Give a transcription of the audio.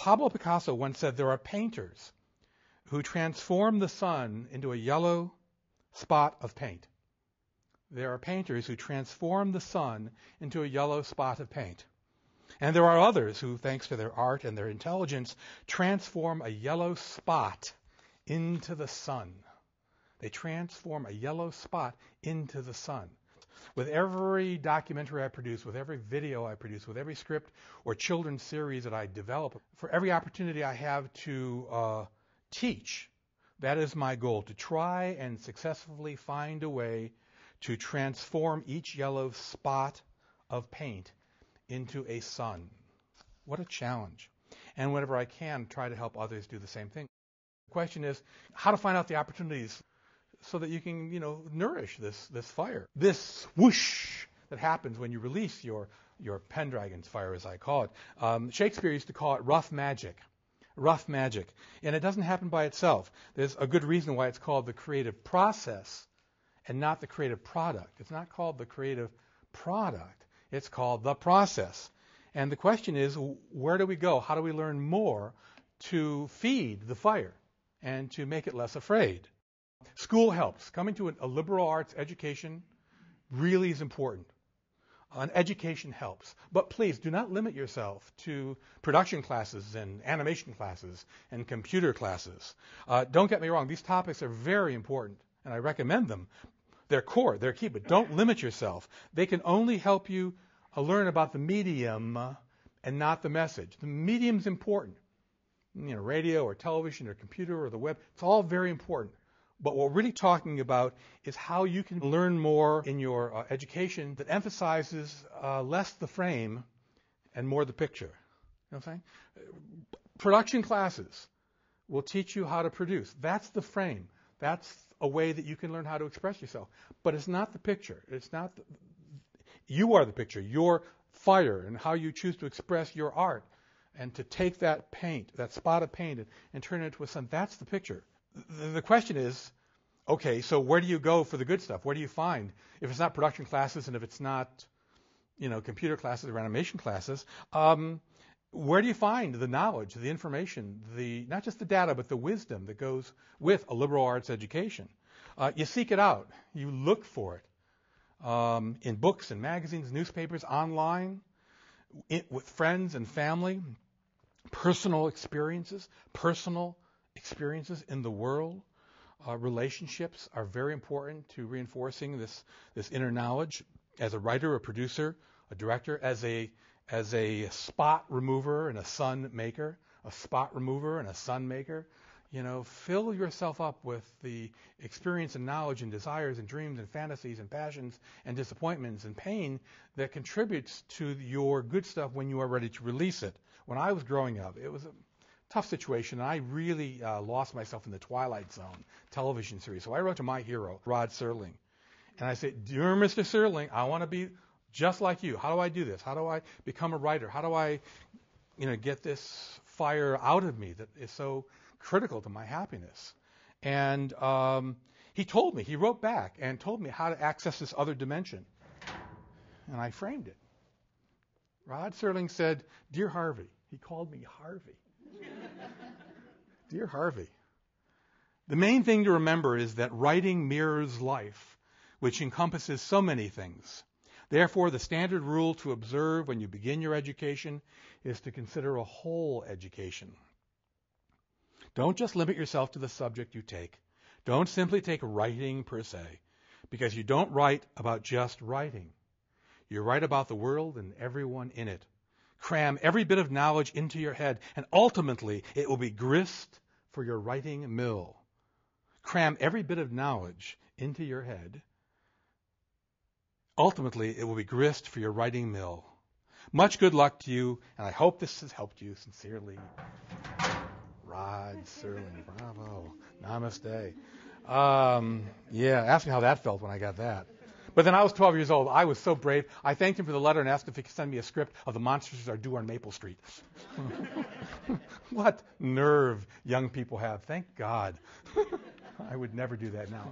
Pablo Picasso once said there are painters who transform the sun into a yellow spot of paint. There are painters who transform the sun into a yellow spot of paint. And there are others who, thanks to their art and their intelligence, transform a yellow spot into the sun. They transform a yellow spot into the sun. With every documentary I produce, with every video I produce, with every script or children's series that I develop, for every opportunity I have to teach, that is my goal, to try and successfully find a way to transform each yellow spot of paint into a sun. What a challenge. And whenever I can, try to help others do the same thing. The question is how to find out the opportunities so that you can, nourish this fire. This whoosh that happens when you release your Pendragon's fire, as I call it. Shakespeare used to call it rough magic. Rough magic. And it doesn't happen by itself. There's a good reason why it's called the creative process and not the creative product. It's not called the creative product. It's called the process. And the question is, where do we go? How do we learn more to feed the fire and to make it less afraid? School helps. Coming to a liberal arts education really is important. An education helps. But please do not limit yourself to production classes and animation classes and computer classes. Don't get me wrong. These topics are very important, and I recommend them. They're core, they're key, but don't limit yourself. They can only help you learn about the medium and not the message. The medium's important. Radio or television or computer or the web, it's all very important. But what we're really talking about is how you can learn more in your education that emphasizes less the frame and more the picture. You know what I'm saying? Production classes will teach you how to produce. That's the frame. That's a way that you can learn how to express yourself. But it's not the picture. It's not you are the picture, your fire, and how you choose to express your art. And to take that paint, that spot of paint, and turn it into a sun. That's the picture. The question is, okay, so where do you go for the good stuff? Where do you find? If it's not production classes and if it's not, computer classes or animation classes, where do you find the knowledge, the information, not just the data, but the wisdom that goes with a liberal arts education? You seek it out. You look for it in books and magazines, newspapers, online, with friends and family, personal experiences in the world. Relationships are very important to reinforcing this inner knowledge. As a writer, a producer, a director, as a spot remover and a sun maker, fill yourself up with the experience and knowledge and desires and dreams and fantasies and passions and disappointments and pain that contributes to your good stuff when you are ready to release it. When I was growing up, it was a tough situation. I really lost myself in the Twilight Zone television series. So I wrote to my hero, Rod Serling. And I said, dear Mr. Serling, I want to be just like you. How do I do this? How do I become a writer? How do I, get this fire out of me that is so critical to my happiness? And he wrote back and told me how to access this other dimension. And I framed it. Rod Serling said, Dear Harvey. He called me Harvey. Dear Harvey, the main thing to remember is that writing mirrors life, which encompasses so many things. Therefore, the standard rule to observe when you begin your education is to consider a whole education. Don't just limit yourself to the subject you take. Don't simply take writing per se, because you don't write about just writing. You write about the world and everyone in it. Cram every bit of knowledge into your head, and ultimately it will be grist for your writing mill. Cram every bit of knowledge into your head. Ultimately, it will be grist for your writing mill. Much good luck to you, and I hope this has helped you. Sincerely, Rod Serling. Bravo. Namaste. Ask me how that felt when I got that. But then I was 12 years old. I was so brave. I thanked him for the letter and asked if he could send me a script of The Monsters Are Due on Maple Street. What nerve young people have. Thank God. I would never do that now.